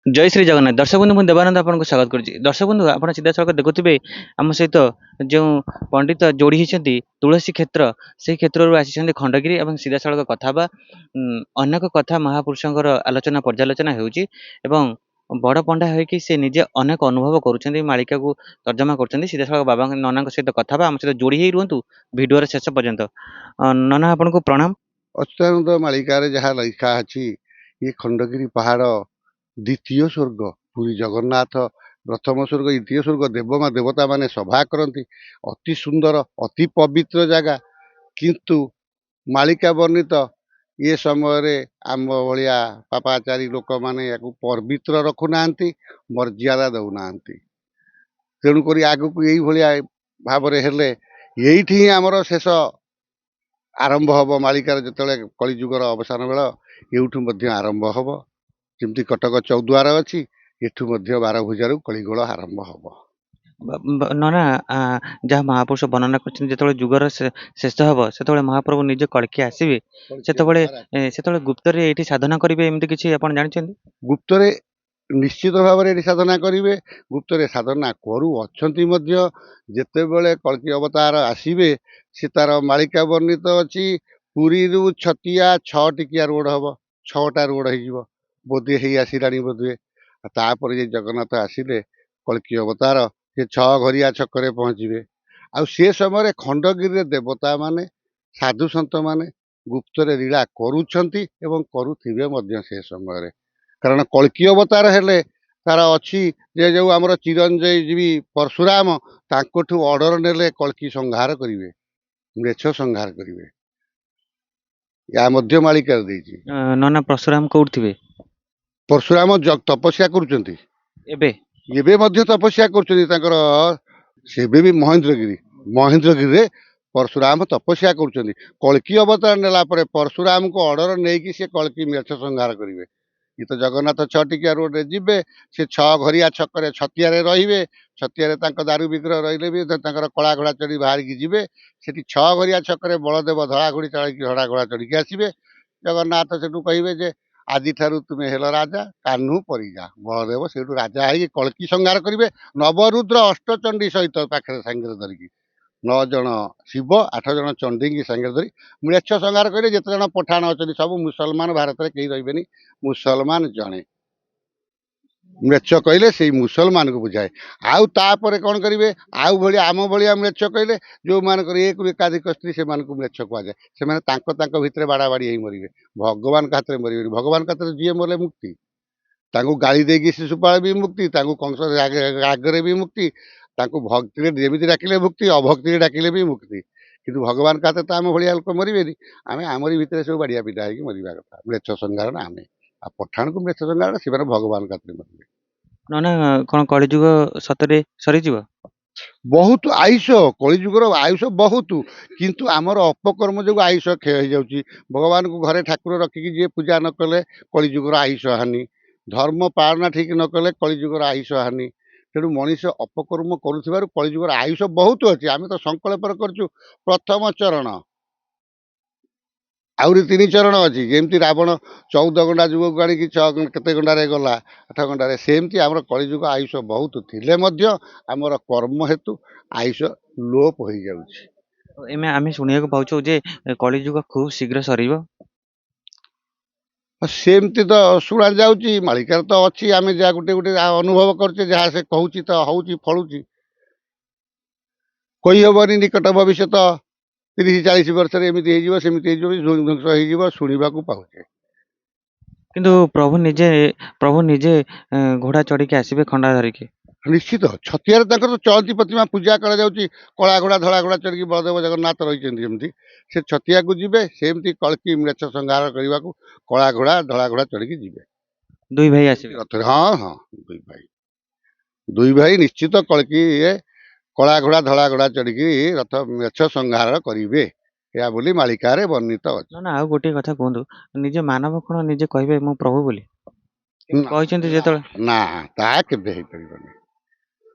जय श्री जगन्नाथ दर्शक बंधु ମୁଁ ଦେବାନନ୍ଦ ଆପଣଙ୍କୁ ସ୍ୱାଗତ କରୁଛି। ଦର୍ଶକ ବନ୍ଧୁ ଆପଣ ସିଧାସଳଖ ଦେଖୁଥିବେ ଆମ ସହିତ ଯେଉଁ ପଣ୍ଡିତ ଯୋଡ଼ି ହେଇଛନ୍ତି ତୁଳସୀ କ୍ଷେତ୍ର ସେହି କ୍ଷେତ୍ରରୁ ଆସିଛନ୍ତି ଖଣ୍ଡଗିରି ଏବଂ ସିଧାସଳଖ କଥା ହେବା ଅନେକ କଥା ମହାପୁରୁଷଙ୍କର ଆଲୋଚନା ପର୍ଯ୍ୟାଲୋଚନା ହେଉଛି ଏବଂ ବଡ଼ ପଣ୍ଡା ହୋଇକି ସେ ନିଜେ ଅନେକ ଅନୁଭବ କରୁଛନ୍ତି ମାଳିକାକୁ ତର୍ଜମା କରୁଛନ୍ତି। ସିଧାସଳଖ ବାବା ନନାଙ୍କ ସହିତ କଥା ହେବା ଆମ ସହିତ ଯୋଡ଼ି ହେଇ ରୁହନ୍ତୁ ଭିଡ଼ିଓର ଶେଷ ପର୍ଯ୍ୟନ୍ତ। ନନା ଆପଣଙ୍କୁ ପ୍ରଣାମ। ଅଚ୍ୟୁତାନନ୍ଦ ମାଳିକାରେ ଯାହା ଲେଖା ଅଛି, ଏ ଖଣ୍ଡଗିରି ପାହାଡ଼ ଦ୍ୱିତୀୟ ସ୍ୱର୍ଗ। ପୁରୀ ଜଗନ୍ନାଥ ପ୍ରଥମ ସ୍ୱର୍ଗ, ଦ୍ୱିତୀୟ ସ୍ୱର୍ଗ। ଦେବମା ଦେବତାମାନେ ସଭା କରନ୍ତି। ଅତି ସୁନ୍ଦର, ଅତି ପବିତ୍ର ଜାଗା। କିନ୍ତୁ ମାଳିକା ବର୍ଣ୍ଣିତ ଏ ସମୟରେ ଆମ ଭଳିଆ ପାପାଚାରୀ ଲୋକମାନେ ୟାକୁ ପବିତ୍ର ରଖୁନାହାନ୍ତି, ମର୍ଯ୍ୟାଦା ଦେଉନାହାନ୍ତି। ତେଣୁକରି ଆଗକୁ ଏଇଭଳିଆ ଭାବରେ ହେଲେ ଏଇଠି ହିଁ ଆମର ଶେଷ ଆରମ୍ଭ ହେବ। ମାଳିକାର ଯେତେବେଳେ କଳିଯୁଗର ଅବସାନ ବେଳ ଏଇଠୁ ମଧ୍ୟ ଆରମ୍ଭ ହେବ। ଯେମିତି କଟକ ଚୌଦ୍ୱାର ଅଛି, ଏଠୁ ମଧ୍ୟ ବାରଭୁଜାରୁ କଳିଗୋଳ ଆରମ୍ଭ ହେବ। ନନା ଯାହା ମହାପୁରୁଷ ବର୍ଣ୍ଣନା କରିଛନ୍ତି ଯେତେବେଳେ ଯୁଗର ଶେଷ ହେବ ସେତେବେଳେ ମହାପ୍ରଭୁ ନିଜେ କଳ୍କି ଆସିବେ, ସେତେବେଳେ ସେତେବେଳେ ଗୁପ୍ତରେ ଏଇଠି ସାଧନା କରିବେ ଏମିତି କିଛି ଆପଣ ଜାଣିଛନ୍ତି? ଗୁପ୍ତରେ ନିଶ୍ଚିତ ଭାବରେ ଏଠି ସାଧନା କରିବେ। ଗୁପ୍ତରେ ସାଧନା କରୁଅଛନ୍ତି ମଧ୍ୟ। ଯେତେବେଳେ କଳ୍କି ଅବତାର ଆସିବେ ସେ ତାର ମାଳିକା ବର୍ଣ୍ଣିତ ଅଛି। ପୁରୀରୁ ଛତିଆ 6 ଟିକିଆ ରୋଡ ହବ, 6ଟା ରୋଡ ହେଇଯିବ। ବୋଧେ ହେଇ ଆସିଲାଣି ବୋଧେ। ତାପରେ ଯେ ଜଗନ୍ନାଥ ଆସିଲେ କଳ୍କି ଅବତାର, ସେ 6 ଘରିଆ ଛକରେ ପହଞ୍ଚିବେ। ଆଉ ସେ ସମୟରେ ଖଣ୍ଡଗିରିରେ ଦେବତା ମାନେ, ସାଧୁ ସନ୍ଥ ମାନେ ଗୁପ୍ତରେ ଲୀଳା କରୁଛନ୍ତି ଏବଂ କରୁଥିବେ ମଧ୍ୟ ସେ ସମୟରେ। କାରଣ କଳ୍କି ଅବତାର ହେଲେ ତାର ଅଛି ଯେ ଯୋଉ ଆମର ଚିରଞ୍ଜୀବୀ ପରଶୁରାମ, ତାଙ୍କଠୁ ଅର୍ଡର ନେଲେ କଳ୍କି ସଂହାର କରିବେ, ମେଛ ସଂହାର କରିବେ। ଏହା ମଧ୍ୟ ମାଳିକାରେ ଦେଇଛି। ନନା ପରଶୁରାମ କୋଉଠି ଥିବେ? ପରଶୁରାମ ତପସ୍ୟା କରୁଛନ୍ତି, ଏବେ ଏବେ ମଧ୍ୟ ତପସ୍ୟା କରୁଛନ୍ତି। ତାଙ୍କର ସେବେ ବି ମହେନ୍ଦ୍ରଗିରିରେ ପରଶୁରାମ ତପସ୍ୟା କରୁଛନ୍ତି। କଳ୍କି ଅବତାର ନେଲା ପରେ ପରଶୁରାମଙ୍କୁ ଅର୍ଡର ନେଇକି ସେ କଳ୍କି ମେଛ ସଂହାର କରିବେ। ଇଏ ତ ଜଗନ୍ନାଥ 6 ଟିକିଆ ରୋଡରେ ଯିବେ, ସେ 6 ଘରିଆ ଛକରେ ଛତିଆରେ ରହିବେ। ଛତିଆରେ ତାଙ୍କ ଦାରୁ ବିଗ୍ରହ ରହିଲେ ବି ତାଙ୍କର କଳା ଘୋଡ଼ା ଚଢ଼ି ବାହାରିକି ଯିବେ। ସେଠି 6 ଘରିଆ ଛକରେ ବଳଦେବ ଧଳା ଘୋଡ଼ି ଚଢ଼ିକି ଧଳା ଘୋଡ଼ା ଚଢ଼ିକି ଆସିବେ। ଜଗନ୍ନାଥ ସେଠୁ କହିବେ ଯେ ଆଜିଠାରୁ ତୁମେ ହେଲ ରାଜା, କାହ୍ନୁ ପରିଜା। ବଳଦେବ ସେଇଠୁ ରାଜା ହେଇକି କଳ୍କି ସଂହାର କରିବେ। ନବରୁଦ୍ର ଅଷ୍ଟଚଣ୍ଡୀ ସହିତ ପାଖରେ ସାଙ୍ଗରେ ଧରିକି 9 ଜଣ ଶିବ, 8 ଜଣ ଚଣ୍ଡୀଙ୍କି ସାଙ୍ଗରେ ଧରି ମ୍ଲେଚ୍ଛ ସଂହାର କରିବେ। ଯେତେ ଜଣ ପଠାଣ ଅଛନ୍ତି ସବୁ ମୁସଲମାନ, ଭାରତରେ କେହି ରହିବେନି, ମୁସଲମାନ ଜଣେ। ମ୍ଲେଚ୍ଛ କହିଲେ ସେଇ ମୁସଲମାନକୁ ବୁଝାଏ। ଆଉ ତାପରେ କ'ଣ କରିବେ, ଆଉ ଭଳିଆ ଆମ ଭଳିଆ ମ୍ଲେଚ୍ଛ କହିଲେ ଯୋଉମାନଙ୍କର ଏକରୁ ଏକାଧିକ ସ୍ତ୍ରୀ, ସେମାନଙ୍କୁ ମ୍ଲେଚ୍ଛ କୁହାଯାଏ। ସେମାନେ ତାଙ୍କ ଭିତରେ ବାଡ଼ାବାଡ଼ି ହେଇ ମରିବେ, ଭଗବାନଙ୍କ ହାତରେ ମରିବେନି। ଭଗବାନଙ୍କ ହାତରେ ଯିଏ ମଲେ ମୁକ୍ତି। ତାଙ୍କୁ ଗାଳି ଦେଇକି ଶିଶୁପାଳ ବି ମୁକ୍ତି, ତାଙ୍କୁ କଂସ ଆଗରେ ବି ମୁକ୍ତି, ତାଙ୍କୁ ଭକ୍ତିରେ ଯେମିତି ଡାକିଲେ ମୁକ୍ତି, ଅଭକ୍ତିରେ ଡାକିଲେ ବି ମୁକ୍ତି। କିନ୍ତୁ ଭଗବାନଙ୍କ ହାତରେ ତ ଆମ ଭଳିଆ ଲୋକ ମରିବେନି। ଆମେ ଆମରି ଭିତରେ ସବୁ ବାଡ଼ିଆ ପିଟା ହେଇକି ମରିବା କଥା। ମ୍ଲେଚ୍ଛ ସଂହାର ଆମେ, ଆଉ ପଠାଣକୁ ମ୍ଲେଚ୍ଛ ସଂହାର, ସେମାନେ ଭଗବାନଙ୍କ ହାତରେ ମରିବେ। ନନା କଣ କଳିଯୁଗ ସତରେ ସରିଯିବ? ବହୁତ ଆୟୁଷ, କଳିଯୁଗର ଆୟୁଷ ବହୁତ, କିନ୍ତୁ ଆମର ଅପକର୍ମ ଯୋଗୁଁ ଆୟୁଷ କ୍ଷୟ ହେଇଯାଉଛି। ଭଗବାନଙ୍କୁ ଘରେ ଠାକୁର ରଖିକି ଯିଏ ପୂଜା ନ କଲେ କଳିଯୁଗର ଆୟୁଷ ହାନି। ଧର୍ମ ପାଳନା ଠିକ ନ କଲେ କଳିଯୁଗର ଆୟୁଷ ହାନି। ତେଣୁ ମଣିଷ ଅପକର୍ମ କରୁଥିବାରୁ କଳିଯୁଗର ଆୟୁଷ ବହୁତ ଅଛି। ଆମେ ତ ସଂକଳ୍ପରେ କରିଛୁ ପ୍ରଥମ ଚରଣ, ଆହୁରି 3 ଚରଣ ଅଛି। ଯେମିତି ରାବଣ 14 ଘଣ୍ଟା ଯୁଗକୁ ଆଣିକି କେତେ ଘଣ୍ଟାରେ ଗଲା, 8 ଘଣ୍ଟାରେ, ସେମିତି ଆମର କଳିଯୁଗ ଆୟୁଷ ବହୁତ ଥିଲେ ମଧ୍ୟ ଆମର କର୍ମ ହେତୁ ଆୟୁଷ ଲୋପ ହେଇଯାଉଛି। ଏମେ ଆମେ ଶୁଣିବାକୁ ପାଉଛୁ ଯେ କଳିଯୁଗ ଖୁବ ଶୀଘ୍ର ସରିବ। ସେମିତି ତ ଶୁଣା ଯାଉଛି, ମାଳିକାରେ ତ ଅଛି। ଆମେ ଯାହା ଗୋଟେ ଗୋଟେ ଅନୁଭବ କରୁଛେ, ଯାହା ସେ କହୁଛି ତ ହଉଛି, ଫଳୁଛି। କହିହବନି ନିକଟ ଭବିଷ୍ୟତ 30-40 ବର୍ଷରେ ଏମିତି ହେଇଯିବ, ସେମିତି ହେଇଯିବ, ଧ୍ୱଂସ ହେଇଯିବ, ଶୁଣିବାକୁ ପାଉଛେ। କିନ୍ତୁ ପ୍ରଭୁ ନିଜେ ଘୋଡ଼ା ଚଢ଼ିକି ଆସିବେ ଖଣ୍ଡା ଧରିକି। ନିଶ୍ଚିତ ଛତିଆରେ ତାଙ୍କର ତ ଚଳନ୍ତି ପ୍ରତିମା ପୂଜା କରାଯାଉଛି। କଳା ଘୋଡ଼ା ଧଳା ଘୋଡ଼ା ଚଢ଼ିକି ବଳଦେବ ଜଗନ୍ନାଥ ରହିଛନ୍ତି। ଯେମିତି ସେ ଛତିଆକୁ ଯିବେ, ସେମିତି କଳ୍କି ମ୍ଲେଚ୍ଛ ସଂହାର କରିବାକୁ କଳା ଘୋଡ଼ା ଧଳା ଘୋଡ଼ା ଚଢ଼ିକି ଯିବେ। ଦୁଇ ଭାଇ ଆସିବେ। ରଥରେ, ହଁ ହଁ, ଦୁଇ ଭାଇ ନିଶ୍ଚିତ କଳ୍କି କଳା ଘୋଡ଼ା ଧଳା ଘୋଡ଼ା ଚଢ଼ିକି ରଥ ମ୍ଲେଚ୍ଛ ସଂହାର କରିବେ, ଏହା ବୋଲି ମାଳିକାରେ ବର୍ଣ୍ଣିତ ଅଛି। ନା ଆଉ ଗୋଟିଏ କଥା କୁହନ୍ତୁ, ନିଜେ ମାନବ କଣ ନିଜେ କହିବେ ମୁଁ ପ୍ରଭୁ ବୋଲି? କହିଛନ୍ତି ଯେତେବେଳେ ନା, ତାହା କେବେ ହେଇପାରିବନି।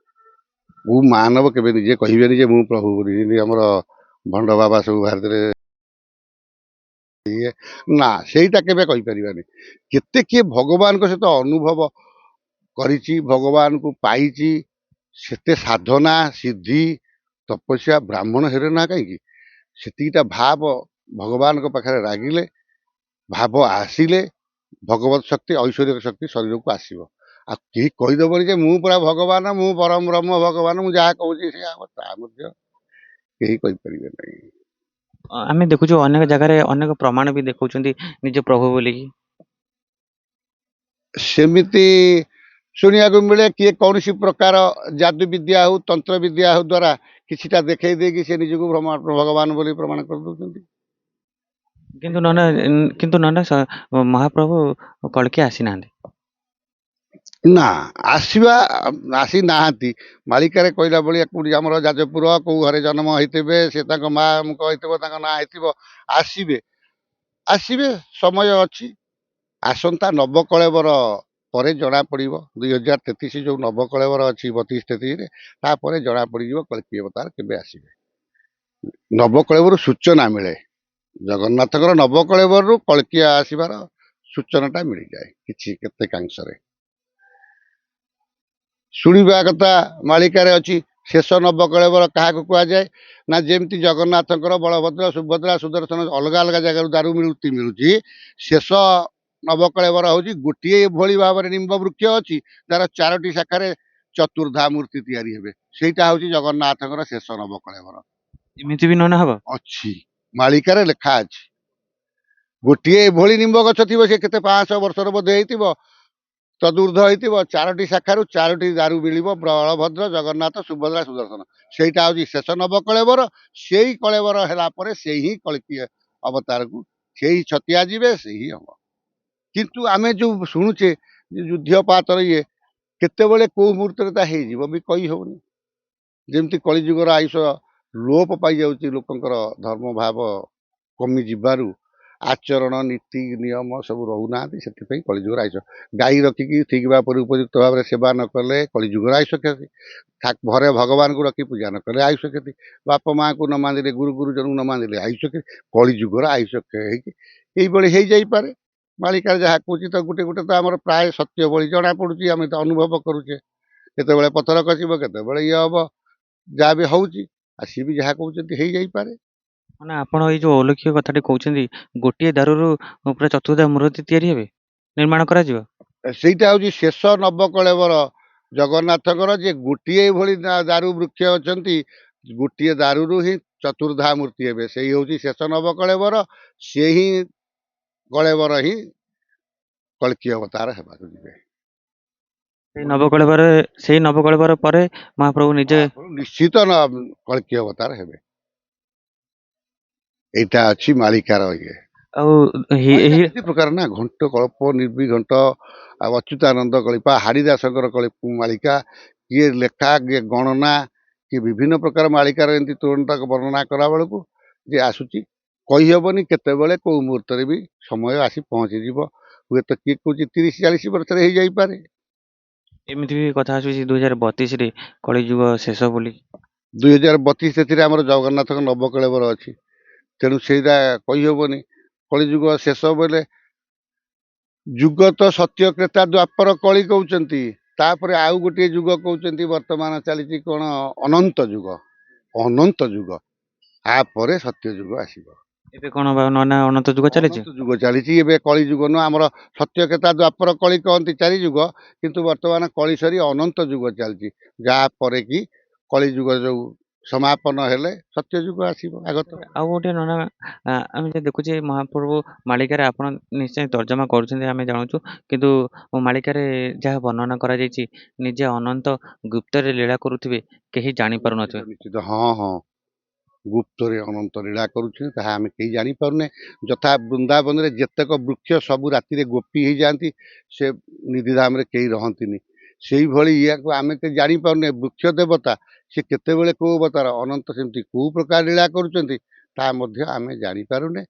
ମୁଁ ମାନବ କେବେ ନିଜେ କହିବେନି ଯେ ମୁଁ ପ୍ରଭୁ ବୋଲି। ଯେମିତି ଆମର ଭଣ୍ଡ ବାବା ସବୁ ଭାରତରେ, ନା, ସେଇଟା କେବେ କହିପାରିବାନି। କେତେ କିଏ ଭଗବାନଙ୍କ ସହିତ ଅନୁଭବ କରିଛି, ଭଗବାନଙ୍କୁ ପାଇଛି, ସେତେ ସାଧନା ସିଦ୍ଧି ତପସ୍ୟା ବ୍ରାହ୍ମଣ ହେଲେ ନା କାହିଁକି, ସେତିକିଟା ଭାବ ଭଗବାନଙ୍କ ପାଖରେ ରାଗିଲେ, ଭାବ ଆସିଲେ ଭଗବତ ଶକ୍ତି ଐଶ୍ୱରିକ ଶକ୍ତି ଶରୀରକୁ ଆସିବ। ଆଉ କେହି କହିଦେବନି ଯେ ମୁଁ ପୁରା ଭଗବାନ, ମୁଁ ପରମ ବ୍ରହ୍ମ ଭଗବାନ, ମୁଁ ଯାହା କହୁଛି ସେଇଆ ହବ, ତାହା ମଧ୍ୟ କେହି କହିପାରିବେ ନାହିଁ। ଆମେ ଦେଖୁଛୁ ଅନେକ ଜାଗାରେ ଅନେକ ପ୍ରମାଣ ବି ଦେଖଉଛନ୍ତି ନିଜ ପ୍ରଭୁ ବୋଲିକି। ସେମିତି ଶୁଣିବାକୁ ମିଳେ, କିଏ କୌଣସି ପ୍ରକାର ଯାଦୁ ବିଦ୍ୟା ହଉ ତନ୍ତ୍ର ବିଦ୍ୟା ହଉ ଦ୍ୱାରା କିଛିଟା ଦେଖେଇ ଦେଇକି ସେ ନିଜକୁ ଭଗବାନ ବୋଲି ପ୍ରମାଣ କରିଦଉଛନ୍ତି। କିନ୍ତୁ ନନା ମହାପ୍ରଭୁ କଳ୍କି ଆସିନାହାନ୍ତି। ନା, ଆସିନାହାନ୍ତି। ମାଳିକାରେ କହିଲା ଭଳିଆ କୋଉଠି ଆମର ଯାଜପୁର କୋଉ ଘରେ ଜନ୍ମ ହେଇଥିବେ, ସେ ତାଙ୍କ ମା'ଙ୍କ ହେଇଥିବ, ତାଙ୍କ ନାଁ ହେଇଥିବ, ଆସିବେ। ଆସିବେ, ସମୟ ଅଛି। ଆସନ୍ତା ନବକଳେବର ପରେ ଜଣା ପଡ଼ିବ, 2033 ଯୋଉ ନବକଳେବର ଅଛି 32-33ରେ, ତାପରେ ଜଣା ପଡ଼ିଯିବ କଳ୍କି ଅବତାର କେବେ ଆସିବେ। ନବକଳେବରରୁ ସୂଚନା ମିଳେ, ଜଗନ୍ନାଥଙ୍କର ନବକଳେବରରୁ କଳ୍କି ଆସିବାର ସୂଚନାଟା ମିଳିଯାଏ କିଛି କେତେକାଂଶରେ। ଶୁଣିବା କଥା ମାଳିକାରେ ଅଛି, ଶେଷ ନବକଳେବର କାହାକୁ କୁହାଯାଏ ନା, ଯେମିତି ଜଗନ୍ନାଥଙ୍କର ବଳଭଦ୍ର ସୁଭଦ୍ରା ସୁଦର୍ଶନ ଅଲଗା ଅଲଗା ଜାଗାରୁ ଦାରୁ ମିଳୁଛି, ଶେଷ ନବକଳେବର ହଉଛି ଗୋଟିଏ ଏଭଳି ଭାବରେ ନିମ୍ବ ବୃକ୍ଷ ଅଛି ଯାର 4ଟି ଶାଖାରେ ଚତୁର୍ଦ୍ଧା ମୂର୍ତ୍ତି ତିଆରି ହେବେ, ସେଇଟା ହଉଛି ଜଗନ୍ନାଥଙ୍କର ଶେଷ ନବକଳେବର। ଏମିତି ବି ନନା ହବ? ଅଛି, ମାଳିକାରେ ଲେଖା ଅଛି। ଗୋଟିଏ ଏଭଳି ନିମ୍ବ ଗଛ ଥିବ, ସେ କେତେ 500 ବର୍ଷର ବୋଧେ ହେଇଥିବ, ଚତୁର୍ଦ୍ଧ ହେଇଥିବ, 4ଟି ଶାଖାରୁ 4ଟି ଦାରୁ ମିଳିବ, ବଳଭଦ୍ର ଜଗନ୍ନାଥ ସୁଭଦ୍ରା ସୁଦର୍ଶନ, ସେଇଟା ହଉଛି ଶେଷ ନବକଳେବର। ସେଇ କଳେବର ହେଲା ପରେ ସେଇ ହିଁ କଳ୍କି ଅବତାରକୁ ସେଇ ଛତିଆ ଯିବେ, ସେଇ ହବ। କିନ୍ତୁ ଆମେ ଯୋଉ ଶୁଣୁଛେ ଯୁଦ୍ଧପାତର କେତେବେଳେ କୋଉ ମୁହୂର୍ତ୍ତରେ ତା ହେଇଯିବ ବି କହି ହଉନି। ଯେମିତି କଳିଯୁଗର ଆୟୁଷ ଲୋପ ପାଇଯାଉଛି, ଲୋକଙ୍କର ଧର୍ମ ଭାବ କମି ଯିବାରୁ ଆଚରଣ ନୀତି ନିୟମ ସବୁ ରହୁନାହାନ୍ତି, ସେଥିପାଇଁ କଳିଯୁଗର ଆୟୁଷ। ଗାଈ ରଖିକି ଠିକ ଭାବରେ ଉପଯୁକ୍ତ ଭାବରେ ସେବା ନ କଲେ କଳିଯୁଗର ଆୟୁଷ କ୍ଷତି। ଘରେ ଭଗବାନଙ୍କୁ ରଖି ପୂଜା ନ କଲେ ଆୟୁଷ କ୍ଷତି। ବାପ ମାଆଙ୍କୁ ନ ମାନିଲେ, ଗୁରୁଜନଙ୍କୁ ନ ମାନିଲେ ଆୟୁଷ କ୍ଷତି। କଳିଯୁଗର ଆୟୁଷ ହେଇକି ଏଇଭଳି ହେଇଯାଇପାରେ। ମାଳିକାରେ ଯାହା କହୁଛି ତ ଗୋଟେ ଗୋଟେ ତ ଆମର ପ୍ରାୟ ସତ୍ୟ ଭଳି ଜଣା ପଡୁଛି, ଆମେ ତ ଅନୁଭବ କରୁଛେ। କେତେବେଳେ ପଥର ଖସିବ, କେତେବେଳେ ହବ, ଯାହା ବି ହଉଛି, ଆଉ ସିଏ ବି ଯାହା କହୁଛନ୍ତି ହେଇଯାଇପାରେ। ମାନେ ଆପଣ ଏଇ ଯୋଉ ଅଲୌକିକ କଥାଟି କହୁଛନ୍ତି, ଗୋଟିଏ ଦାରୁରୁ ପୁରା ଚତୁର୍ଦ୍ଧା ମୂର୍ତ୍ତି ତିଆରି ହେବେ, ନିର୍ମାଣ କରାଯିବ? ସେଇଟା ହଉଛି ଶେଷ ନବକଳେବର ଜଗନ୍ନାଥଙ୍କର, ଯେ ଗୋଟିଏ ଭଳି ଦାରୁ ବୃକ୍ଷ ଅଛନ୍ତି, ଗୋଟିଏ ଦାରୁରୁ ହିଁ ଚତୁର୍ଦ୍ଧା ମୂର୍ତ୍ତି ହେବେ, ସେଇ ହଉଛି ଶେଷ ନବକଳେବର। ସେହି କଳେବର ହିଁ କଳ୍କି ଅବତାର ହେବାକୁ ଯିବେ। ସେଇ ନବକଳେବର ପରେ ମହାପ୍ରଭୁ ନିଜେ ନିଶ୍ଚିତ କଳ୍କି ଅବତାର ହେବେ। ଏଇଟା ଅଛି ମାଳିକାର ଆଉ କେତେ ପ୍ରକାର ନା, ଘଣ୍ଟ କଳ୍ପ, ନିର୍ବିଘଣ୍ଟ, ଆଉ ଅଚ୍ୟୁତାନନ୍ଦ କଳିପା, ହାରିଦାସଙ୍କର ମାଳିକା, କିଏ ଲେଖା, କିଏ ଗଣନା, କିଏ ବିଭିନ୍ନ ପ୍ରକାର ମାଳିକାର ଏମିତି ତୁଳନା ବର୍ଣ୍ଣନା କଲା ବେଳକୁ ଯେ ଆସୁଛି, କହିହବନି କେତେବେଳେ କୋଉ ମୁହୂର୍ତ୍ତରେ ବି ସମୟ ଆସି ପହଞ୍ଚିଯିବ। ହୁଏତ କିଏ କହୁଛି 30-40 ବର୍ଷରେ ହେଇଯାଇପାରେ। ଏମିତି ବି କଥା ଆସୁଛି 2032ରେ କଳିଯୁଗ ଶେଷ ବୋଲି। 2032 ସେଥିରେ ଆମର ଜଗନ୍ନାଥଙ୍କ ନବକଳେବର ଅଛି, ତେଣୁ ସେଇଟା କହିହବନି। କଳିଯୁଗ ଶେଷ ବୋଇଲେ, ଯୁଗ ତ ସତ୍ୟ କ୍ରେତା ଦ୍ୱାପର କଳି କହୁଛନ୍ତି, ତାପରେ ଆଉ ଗୋଟିଏ ଯୁଗ କହୁଛନ୍ତି ବର୍ତ୍ତମାନ ଚାଲିଛି କଣ, ଅନନ୍ତ ଯୁଗ। ଅନନ୍ତ ଯୁଗ, ତାପରେ ସତ୍ୟ ଯୁଗ ଆସିବ। ଏବେ କଣ ନନା ଅନନ୍ତ ଯୁଗ ଚାଲିଛି? ଅନନ୍ତ ଯୁଗ ଚାଲିଛି ଏବେ, କଳି ଯୁଗ ନୁହଁ। ଆମର ସତ୍ୟ କ୍ରେତା ଦ୍ୱାପର କଳି କହନ୍ତି 4 ଯୁଗ, କିନ୍ତୁ ବର୍ତ୍ତମାନ କଳି ସରି ଅନନ୍ତ ଯୁଗ ଚାଲିଛି, ଯାହା ପରେ କି କଳି ଯୁଗ ଯୋଉ ସମାପନ ହେଲେ ସତ୍ୟ ଯୁଗ ଆସିବ ଆଗତ। ଆଉ ଗୋଟେ ନନା, ଆମେ ଯେ ଦେଖୁଛେ ମହାପ୍ରଭୁ ମାଳିକାରେ, ଆପଣ ନିଶ୍ଚୟ ତର୍ଜମା କରୁଛନ୍ତି ଆମେ ଜାଣୁଛୁ, କିନ୍ତୁ ମାଳିକାରେ ଯାହା ବର୍ଣ୍ଣନା କରାଯାଇଛି, ନିଜେ ଅନନ୍ତ ଗୁପ୍ତରେ ଲୀଳା କରୁଥିବେ, କେହି ଜାଣିପାରୁନଥିବେ। ନିଶ୍ଚିତ, ହଁ ହଁ, ଗୁପ୍ତରେ ଅନନ୍ତ ଲୀଳା କରୁଛନ୍ତି, ତାହା ଆମେ କେହି ଜାଣିପାରୁନେ। ଯଥା ବୃନ୍ଦାବନରେ ଯେତେକ ବୃକ୍ଷ ସବୁ ରାତିରେ ଗୋପୀ ହେଇଯାଆନ୍ତି, ସେ ନିଧିଧାମରେ କେହି ରହନ୍ତିନି, ସେଇଭଳି ଇୟାକୁ ଆମେ କେହି ଜାଣିପାରୁନେ। ବୃକ୍ଷ ଦେବତା ସେ କେତେବେଳେ କୋଉ ଅବତାର, ଅନନ୍ତ ସେମିତି କୋଉ ପ୍ରକାର ଲୀଳା କରୁଛନ୍ତି, ତାହା ମଧ୍ୟ ଆମେ ଜାଣିପାରୁନେ,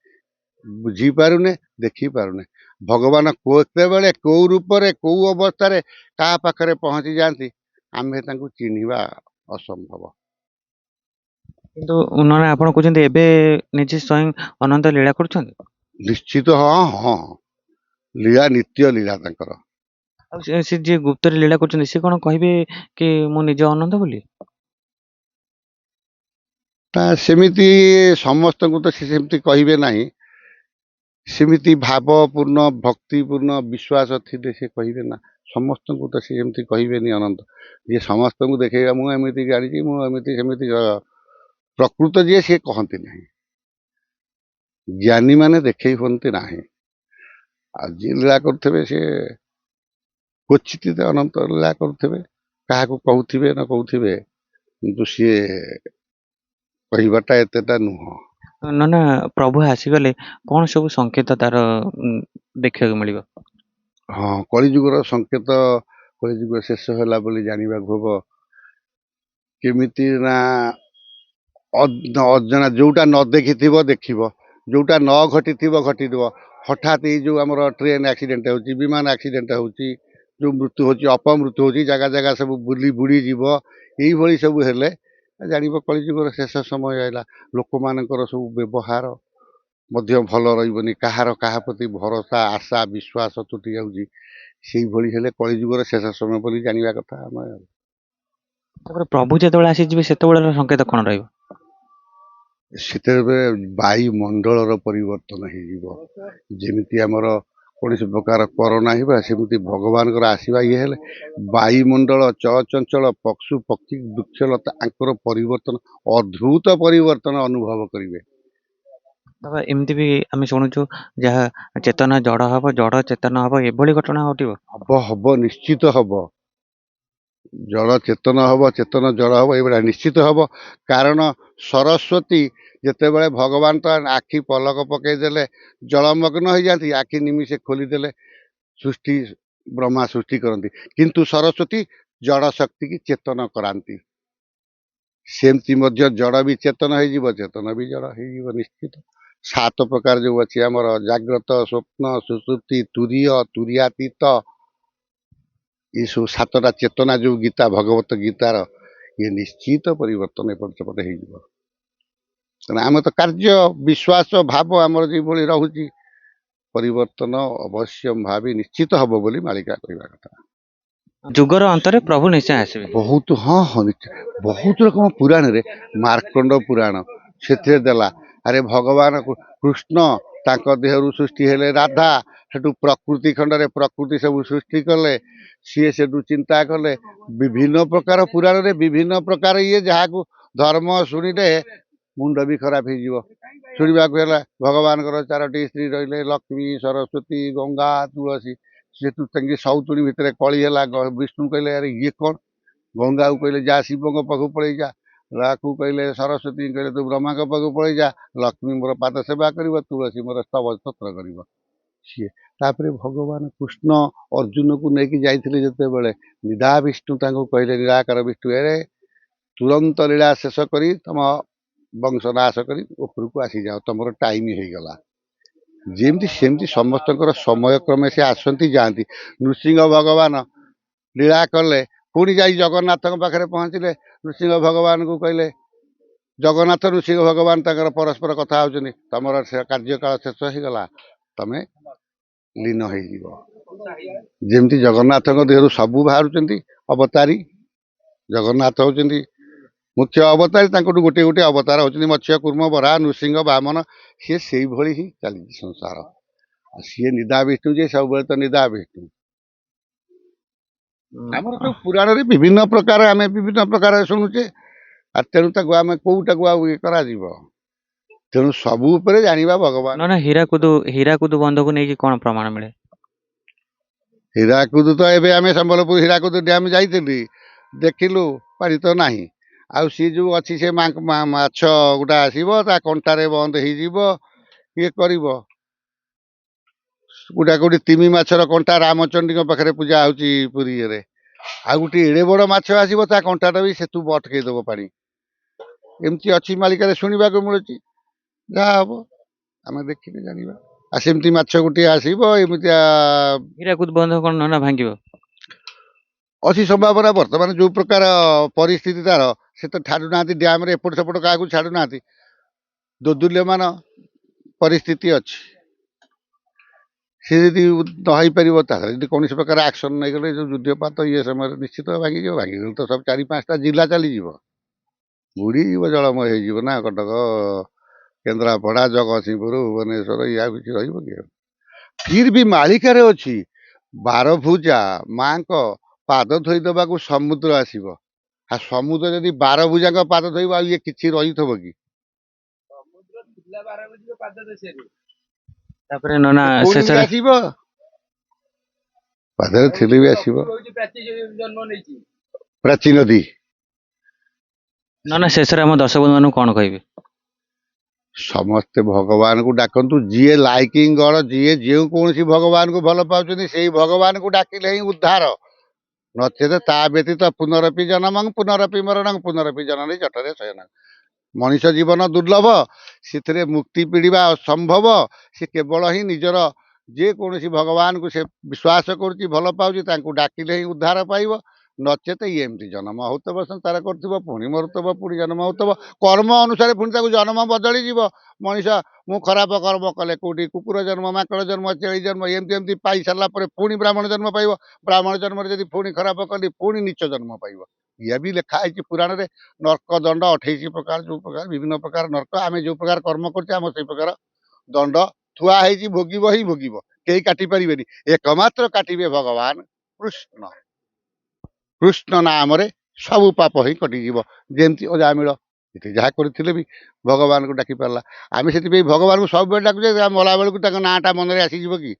ବୁଝିପାରୁନେ, ଦେଖିପାରୁନେ। ଭଗବାନ କେତେବେଳେ କୋଉ ରୂପରେ କୋଉ ଅବସ୍ଥାରେ କାହା ପାଖରେ ପହଞ୍ଚି ଯାଆନ୍ତି, ଆମେ ତାଙ୍କୁ ଚିହ୍ନିବା ଅସମ୍ଭବ। କିନ୍ତୁ ନନା ଆପଣ କହୁଛନ୍ତି ଏବେ ନିଜେ ସ୍ୱୟଂ ଅନନ୍ତ ଲୀଳା କରୁଛନ୍ତି? ନିଶ୍ଚିତ, ହଁ ହଁ, ଲୀଳା ନିତ୍ୟ ଲୀଳା ତାଙ୍କର। ଆଉ ସେ ଯିଏ ଗୁପ୍ତରେ ଲୀଳା କରୁଛନ୍ତି ସେ କଣ କହିବେ କି ମୁଁ ନିଜ ଅନନ୍ତ ବୋଲି? ତା ସେମିତି ସମସ୍ତଙ୍କୁ ତ ସେ ସେମିତି କହିବେ ନାହିଁ। ସେମିତି ଭାବପୂର୍ଣ୍ଣ ଭକ୍ତିପୂର୍ଣ୍ଣ ବିଶ୍ୱାସ ଥିଲେ ସେ କହିବେ ନା। ସମସ୍ତଙ୍କୁ ତ ସେ ଏମିତି କହିବେନି ଅନନ୍ତ। ଯିଏ ସମସ୍ତଙ୍କୁ ଦେଖେଇବା ମୁଁ ଏମିତି ଜାଣିଛି ମୁଁ ଏମିତି ସେମିତି ପ୍ରକୃତ ଯିଏ ସିଏ କହନ୍ତି ନାହିଁ। ଜ୍ଞାନୀମାନେ ଦେଖେଇ ହୁଅନ୍ତି ନାହିଁ। ଆଉ ଯିଏ ଲୀଳା କରୁଥିବେ ସିଏ କ୍ୱଚିତ ଅନନ୍ତ ଲୀଳା କରୁଥିବେ, କାହାକୁ କହୁଥିବେ ନ କହୁଥିବେ, କିନ୍ତୁ ସିଏ କହିବାଟା ଏତେଟା ନୁହଁ। ନା ପ୍ରଭୁ ଆସିଗଲେ କଣ ସବୁ ସଂକେତ ତାର ଦେଖିବାକୁ ମିଳିବ? ହଁ, କଳିଯୁଗର ସଂକେତ, କଳିଯୁଗ ଶେଷ ହେଲା ବୋଲି ଜାଣିବାକୁ ହବ କେମିତି ନା ଅଜଣା ଯୋଉଟା ନ ଦେଖିଥିବ ଦେଖିବ, ଯୋଉଟା ନ ଘଟିଥିବ ଘଟିଥିବ। ହଠାତ୍ ଏଇ ଯୋଉ ଆମର ଟ୍ରେନ ଆକ୍ସିଡେଣ୍ଟ ହଉଛି, ବିମାନ ଆକ୍ସିଡେଣ୍ଟ ହଉଛି, ଯୋଉ ମୃତ୍ୟୁ ହଉଛି, ଅପମୃତ୍ୟୁ ହଉଛି, ଜାଗା ଜାଗା ସବୁ ବୁଡ଼ିଯିବ, ଏଇଭଳି ସବୁ ହେଲେ ଜାଣିବ କଳିଯୁଗର ଶେଷ ସମୟ ହେଲା। ଲୋକମାନଙ୍କର ସବୁ ବ୍ୟବହାର ମଧ୍ୟ ଭଲ ରହିବନି, କାହାର କାହା ପ୍ରତି ଭରସା ଆଶା ବିଶ୍ୱାସ ତୁଟି ଯାଉଛି। ସେଇଭଳି ହେଲେ କଳିଯୁଗର ଶେଷ ସମୟ ବୋଲି ଜାଣିବା କଥା ଆମେ। ତାପରେ ପ୍ରଭୁ ଯେତେବେଳେ ଆସିଯିବେ ସେତେବେଳେର ସଂକେତ କଣ ରହିବ? ସେତେବେଳେ ବାୟୁମଣ୍ଡଳର ପରିବର୍ତ୍ତନ ହେଇଯିବ। ଯେମିତି ଆମର କୌଣସି ପ୍ରକାର କରୋନା ହେବା, ସେମିତି ଭଗବାନଙ୍କର ଆସିବା ଇଏ ହେଲେ ବାୟୁମଣ୍ଡଳ ଚଳଚଞ୍ଚଳ ପଶୁ ପକ୍ଷୀ ବୃକ୍ଷଲତା ଆଙ୍କର ପରିବର୍ତ୍ତନ, ଅଦ୍ଭୁତ ପରିବର୍ତ୍ତନ ଅନୁଭବ କରିବେ। ବାବା ଏମିତି ବି ଆମେ ଶୁଣୁଛୁ ଯାହା ଚେତନା ଜଡ଼ ହବ, ଜଡ଼ ଚେତନ ହବ, ଏଭଳି ଘଟଣା ଘଟିବ? ହବ ନିଶ୍ଚିତ ହବ। ଜଳ ଚେତନ ହବ, ଚେତନ ଜଳ ହବ, ଏଇଭଳିଆ ନିଶ୍ଚିତ ହବ। କାରଣ ସରସ୍ୱତୀ ଯେତେବେଳେ ଭଗବାନ ତ ଆଖି ପଲକ ପକେଇଦେଲେ ଜଳମଗ୍ନ ହେଇଯାନ୍ତି, ଆଖି ନିମିଷେ ଖୋଲିଦେଲେ ସୃଷ୍ଟି ବ୍ରହ୍ମା ସୃଷ୍ଟି କରନ୍ତି। କିନ୍ତୁ ସରସ୍ୱତୀ ଜଡ଼ ଶକ୍ତିକି ଚେତନ କରାନ୍ତି। ସେମିତି ମଧ୍ୟ ଜଡ଼ ବି ଚେତନ ହେଇଯିବ, ଚେତନ ବି ଜଡ଼ ହେଇଯିବ ନିଶ୍ଚିତ। 7 ପ୍ରକାର ଯୋଉ ଅଛି ଆମର ଜାଗ୍ରତ, ସ୍ୱପ୍ନ, ସୁଷୁପ୍ତି, ତୁରୀୟ, ତୁରୀୟାତୀତ, ଏସବୁ 7ଟା ଚେତନା ଯୋଉ ଗୀତା ଭଗବତ ଗୀତାର, ଇଏ ନିଶ୍ଚିତ ପରିବର୍ତ୍ତନ ଏପଟ ସେପଟ ହେଇଯିବ। ତେଣୁ ଆମେ ତ କାର୍ଯ୍ୟ ବିଶ୍ୱାସ ଭାବ ଆମର ଯେଭଳି ରହୁଛି, ପରିବର୍ତ୍ତନ ଅବଶ୍ୟ ଭାବି ନିଶ୍ଚିତ ହବ ବୋଲି ମାଳିକା କହିବା କଥା। ଯୁଗର ଅନ୍ତରେ ପ୍ରଭୁ ନିଶ୍ଚୟ ଆସିବେ। ବହୁତ ନିଶ୍ଚୟ ବହୁତ ରକମ ପୁରାଣରେ, ମାର୍କଣ୍ଡ ପୁରାଣ ସେଥିରେ ଦେଲା, ଆରେ ଭଗବାନ କୃଷ୍ଣ ତାଙ୍କ ଦେହରୁ ସୃଷ୍ଟି ହେଲେ ରାଧା, ସେଠୁ ପ୍ରକୃତି ଖଣ୍ଡରେ ପ୍ରକୃତି ସବୁ ସୃଷ୍ଟି କଲେ, ସିଏ ସେଠୁ ଚିନ୍ତା କଲେ ବିଭିନ୍ନ ପ୍ରକାର ପୁରାଣରେ ବିଭିନ୍ନ ପ୍ରକାର ଇଏ, ଯାହାକୁ ଧର୍ମ ଶୁଣିଲେ ମୁଣ୍ଡ ବି ଖରାପ ହେଇଯିବ। ଶୁଣିବାକୁ ହେଲା ଭଗବାନଙ୍କର 4ଟି ସ୍ତ୍ରୀ ରହିଲେ, ଲକ୍ଷ୍ମୀ, ସରସ୍ୱତୀ, ଗଙ୍ଗା, ତୁଳସୀ। ସେଠୁ ତାଙ୍କେ ସଉତୁଣୀ ଭିତରେ କଳି ହେଲା। ବିଷ୍ଣୁ କହିଲେ ଆରେ ଇଏ କଣ? ଗଙ୍ଗାକୁ କହିଲେ ଯା ଶିବଙ୍କ ପାଖକୁ ପଳେଇ ଯା। ରାକୁ କହିଲେ, ସରସ୍ୱତୀ କହିଲେ ତୁ ବ୍ରହ୍ମାଙ୍କ ପାଖକୁ ପଳେଇ ଯା। ଲକ୍ଷ୍ମୀ ମୋର ପାଦ ସେବା କରିବ, ତୁଳସୀ ମୋର ସ୍ତବ ସ୍ତୋତ୍ର କରିବ। ସିଏ ତାପରେ ଭଗବାନ କୃଷ୍ଣ ଅର୍ଜୁନକୁ ନେଇକି ଯାଇଥିଲେ ଯେତେବେଳେ, ନିଦା ବିଷ୍ଣୁ ତାଙ୍କୁ କହିଲେ, ନିରାକାର ବିଷ୍ଣୁ, ଏରେ ତୁରନ୍ତ ଲୀଳା ଶେଷ କରି ତମ ବଂଶ ନାଶ କରି ଉପରକୁ ଆସିଯାଅ, ତମର ଟାଇମ ହେଇଗଲା। ଯେମିତି ସେମିତି ସମସ୍ତଙ୍କର ସମୟ କ୍ରମେ ସେ ଆସନ୍ତି ଯାଆନ୍ତି। ନୃସିଂହ ଭଗବାନ ଲୀଳା କଲେ, ପୁଣି ଯାଇ ଜଗନ୍ନାଥଙ୍କ ପାଖରେ ପହଞ୍ଚିଲେ। ନୃସିଂହ ଭଗବାନଙ୍କୁ କହିଲେ, ଜଗନ୍ନାଥ ନୃସିଂହ ଭଗବାନ ତାଙ୍କର ପରସ୍ପର କଥା ହଉଛନ୍ତି, ତମର କାର୍ଯ୍ୟକାଳ ଶେଷ ହେଇଗଲା, ତମେ ଲୀନ ହେଇଯିବ। ଯେମିତି ଜଗନ୍ନାଥଙ୍କ ଦେହରୁ ସବୁ ବାହାରୁଛନ୍ତି ଅବତାରୀ, ଜଗନ୍ନାଥ ହଉଛନ୍ତି ମୁଖ୍ୟ ଅବତାରୀ, ତାଙ୍କଠୁ ଗୋଟିଏ ଗୋଟିଏ ଅବତାର ହଉଛନ୍ତି ମତ୍ସ୍ୟ, କୁର୍ମ, ବରାହ, ନୃସିଂହ, ବାମନ। ସିଏ ସେଇଭଳି ହିଁ ଚାଲିଛି ସଂସାର। ଆଉ ସିଏ ନିଦା ବିଷ୍ଣୁ, ଯେ ସବୁବେଳେ ତ ନିଦା ବିଷ୍ଣୁ। ଆମର ସବୁ ପୁରାଣରେ ବିଭିନ୍ନ ପ୍ରକାର, ଆମେ ବିଭିନ୍ନ ପ୍ରକାର ଶୁଣୁଛେ, ଆଉ ତେଣୁ ତାକୁ ଆମେ କୋଉଟାକୁ ଆଉ ଇଏ କରାଯିବ। ତେଣୁ ସବୁ ଉପରେ ଜାଣିବା ଭଗବାନ। ନା ହୀରାକୁଦୁ ବନ୍ଧକୁ ନେଇକି କଣ ପ୍ରମାଣ ମିଳେ? ହୀରାକୁଦ ତ ଏବେ ଆମେ ସମ୍ବଲପୁର ହୀରାକୁଦ ଡ୍ୟାମ ଯାଇଥିଲି, ଦେଖିଲୁ ପାଣି ତ ନାହିଁ। ଆଉ ସିଏ ଯୋଉ ଅଛି ସେ ମାଛ ଗୋଟା ଆସିବ, ତା କଣ୍ଟାରେ ବନ୍ଦ ହେଇଯିବ, ଇଏ କରିବ। କୋଉଠି ତିମି ମାଛର କଣ୍ଟା ରାମଚଣ୍ଡୀଙ୍କ ପାଖରେ ପୂଜା ହଉଛି ପୁରୀରେ। ଆଉ ଗୋଟେ ଏଡେ ବଡ ମାଛ ଆସିବ, ତା କଣ୍ଟାଟା ବି ସେତୁ ଅଟକେଇ ଦବ ପାଣି। ଏମିତି ଅଛି ମାଳିକାରେ ଶୁଣିବାକୁ ମିଳୁଛି। ଯାହା ହବ ଆମେ ଦେଖିଲେ ଜାଣିବା। ଆଉ ସେମିତି ମାଛ ଗୋଟିଏ ଆସିବ, ଏମିତିଆ ହୀରାକୁଦ ବନ୍ଧ କଣ ନନା ଭାଙ୍ଗିବ? ଅଛି ସମ୍ଭାବନା। ବର୍ତ୍ତମାନ ଯୋଉ ପ୍ରକାର ପରିସ୍ଥିତି ତାର, ସେ ତ ଛାଡୁନାହାନ୍ତି ଡ୍ୟାମରେ ଏପଟ ସେପଟ କାହାକୁ ଛାଡୁନାହାନ୍ତି। ଦୋଦୁଲ୍ୟମାନ ପରିସ୍ଥିତି ଅଛି। ସେ ଯଦି ନ ହେଇପାରିବ ତାହେଲେ ଯଦି କୌଣସି ପ୍ରକାର ଆକ୍ସନ୍ ନେଇଗଲେ ଯେଉଁ ଯୁଦ୍ଧପାତ ଇଏ ସମୟରେ ନିଶ୍ଚିତ ଭାଙ୍ଗିଯିବ। ଭାଙ୍ଗିଗଲେ ତ ସବୁ 4-5ଟା ଜିଲ୍ଲା ଚାଲିଯିବ, ବୁଡ଼ିଯିବ, ଜଳମୟ ହେଇଯିବ ନା କଟକ, କେନ୍ଦ୍ରାପଡ଼ା, ଜଗତସିଂହପୁର, ଭୁବନେଶ୍ୱର, ଇଏ ଆଉ କିଛି ରହିବ କି? ଫିର୍ ବି ମାଳିକାରେ ଅଛି, ବାରଭୁଜା ମାଙ୍କ ପାଦ ଧୋଇଦେବାକୁ ସମୁଦ୍ର ଆସିବ। ଆଉ ସମୁଦ୍ର ଯଦି ବାରଭୁଜାଙ୍କ ପାଦ ଧୋଇବ ଆଉ ଇଏ କିଛି ରହିଥିବ କି? ତାପରେ ନନା ପୁଣି ବି ଶେଷରେ ଆସିବ, ପାଦରେ ଥିଲେ ବି ଆସିବ। ପ୍ରାଚୀ ନଦୀ। ନନା ଶେଷରେ ଆମ ଦର୍ଶକ ବନ୍ଧୁମାନଙ୍କୁ କଣ କହିବେ? ସମସ୍ତେ ଭଗବାନଙ୍କୁ ଡାକନ୍ତୁ, ଯିଏ ଲାଇକିଂ ଗଡ଼, ଯିଏ ଯେଉଁ କୌଣସି ଭଗବାନଙ୍କୁ ଭଲ ପାଉଛନ୍ତି ସେଇ ଭଗବାନଙ୍କୁ ଡାକିଲେ ହିଁ ଉଦ୍ଧାର, ନଚେତ ତା ବ୍ୟତୀତ ପୁନରପି ଜନମଂ ପୁନରପି ମରଣଂ ପୁନରପି ଜନନୀ ଜଠରେ ଶୟନ। ମଣିଷ ଜୀବନ ଦୁର୍ଲଭ, ସେଥିରେ ମୁକ୍ତି ପିଡ଼ିବା ଅସମ୍ଭବ। ସେ କେବଳ ହିଁ ନିଜର ଯେକୌଣସି ଭଗବାନଙ୍କୁ ସେ ବିଶ୍ୱାସ କରୁଛି, ଭଲ ପାଉଛି, ତାଙ୍କୁ ଡାକିଲେ ହିଁ ଉଦ୍ଧାର ପାଇବ, ନଚେତ ଇଏ ଏମିତି ଜନ୍ମ ହେଉଥିବ, ସଂସାର କରୁଥିବ, ପୁଣି ମରୁଥିବ, ପୁଣି ଜନ୍ମ ହେଉଥିବ। କର୍ମ ଅନୁସାରେ ପୁଣି ତାକୁ ଜନ୍ମ ବଦଳିଯିବ। ମଣିଷ ମୁଁ ଖରାପ କର୍ମ କଲେ କୋଉଠି କୁକୁର ଜନ୍ମ, ମାଙ୍କଡ଼ ଜନ୍ମ, ଛେଳି ଜନ୍ମ, ଏମିତି ଏମିତି ପାଇସାରିଲା ପରେ ପୁଣି ବ୍ରାହ୍ମଣ ଜନ୍ମ ପାଇବ। ବ୍ରାହ୍ମଣ ଜନ୍ମରେ ଯଦି ପୁଣି ଖରାପ କଲି ପୁଣି ନୀଚ ଜନ୍ମ ପାଇବ। ଇଏ ବି ଲେଖା ହେଇଛି ପୁରାଣରେ। ନର୍କ ଦଣ୍ଡ 28 ପ୍ରକାର, ଯେଉଁ ପ୍ରକାର ବିଭିନ୍ନ ପ୍ରକାର ନର୍କ, ଆମେ ଯେଉଁ ପ୍ରକାର କର୍ମ କରୁଛେ ଆମ ସେଇ ପ୍ରକାର ଦଣ୍ଡ ଥୁଆ ହେଇଛି, ଭୋଗିବ ହିଁ ଭୋଗିବ, କେହି କାଟି ପାରିବେନି। ଏକମାତ୍ର କାଟିବେ ଭଗବାନ କୃଷ୍ଣ। କୃଷ୍ଣ ନାମରେ ସବୁ ପାପ ହିଁ କଟିଯିବ। ଯେମିତି ଅଜାମିଳ ଏଠି ଯାହା କରିଥିଲେ ବି ଭଗବାନଙ୍କୁ ଡାକି ପାରିଲା। ଆମେ ସେଥିପାଇଁ ଭଗବାନଙ୍କୁ ସବୁବେଳେ ଡାକୁଛେ, ମଲା ବେଳକୁ ତାଙ୍କ ନାଁଟା ମନରେ ଆସିଯିବ କି,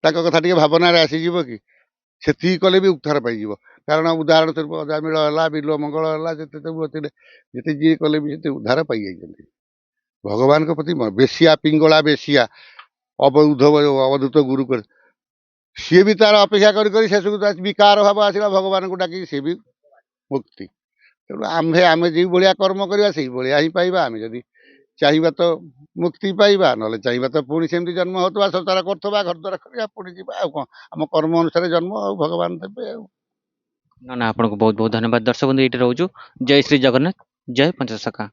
ତାଙ୍କ କଥା ଟିକେ ଭାବନାରେ ଆସିଯିବ କି? ସେତିକି କଲେ ବି ଉଦ୍ଧାର ପାଇଯିବ। କାରଣ ଉଦାହରଣ ସ୍ୱରୂପ ଅଜାମିଳ ହେଲା, ବିଲ୍ୱ ମଙ୍ଗଳ ହେଲା, ଯେତେ ସବୁ ଥିଲେ, ଯେତେ ଯିଏ କଲେ ବି ସେତେ ଉଦ୍ଧାର ପାଇଯାଇଛନ୍ତି ଭଗବାନଙ୍କ ପ୍ରତି। ବେଶିଆ ପିଙ୍ଗଳା ବେଶିଆ ଅବଧୂତ ଗୁରୁ କରି ସିଏ ବି ତାର ଅପେକ୍ଷା କରି କରି ଶେଷକୁ ବିକାର ଭାବ ଆସିଲା, ଭଗବାନଙ୍କୁ ଡାକି ସିଏ ବି ମୁକ୍ତି। ତେଣୁ ଆମେ ଯେଉଁ ଭଳିଆ କର୍ମ କରିବା ସେଇ ଭଳିଆ ହିଁ ପାଇବା। ଆମେ ଯଦି ଚାହିଁବା ତ ମୁକ୍ତି ପାଇବା, ନହେଲେ ଚାହିଁବା ତ ପୁଣି ସେମିତି ଜନ୍ମ ହେଉଥିବା, ସଂସାର କରୁଥିବା, ଘର ଦ୍ୱାର କରିବା, ପୁଣି ଯିବା। ଆଉ କ'ଣ, ଆମ କର୍ମ ଅନୁସାରେ ଜନ୍ମ ଆଉ ଭଗବାନ ଦେବେ ଆଉ। ନନା ଆପଣଙ୍କୁ ବହୁତ ବହୁତ ଧନ୍ୟବାଦ। ଦର୍ଶକ ବନ୍ଧୁ ଏଇଠି ରହୁଛୁ। ଜୟ ଶ୍ରୀ ଜଗନ୍ନାଥ, ଜୟ ପଞ୍ଚସଖା।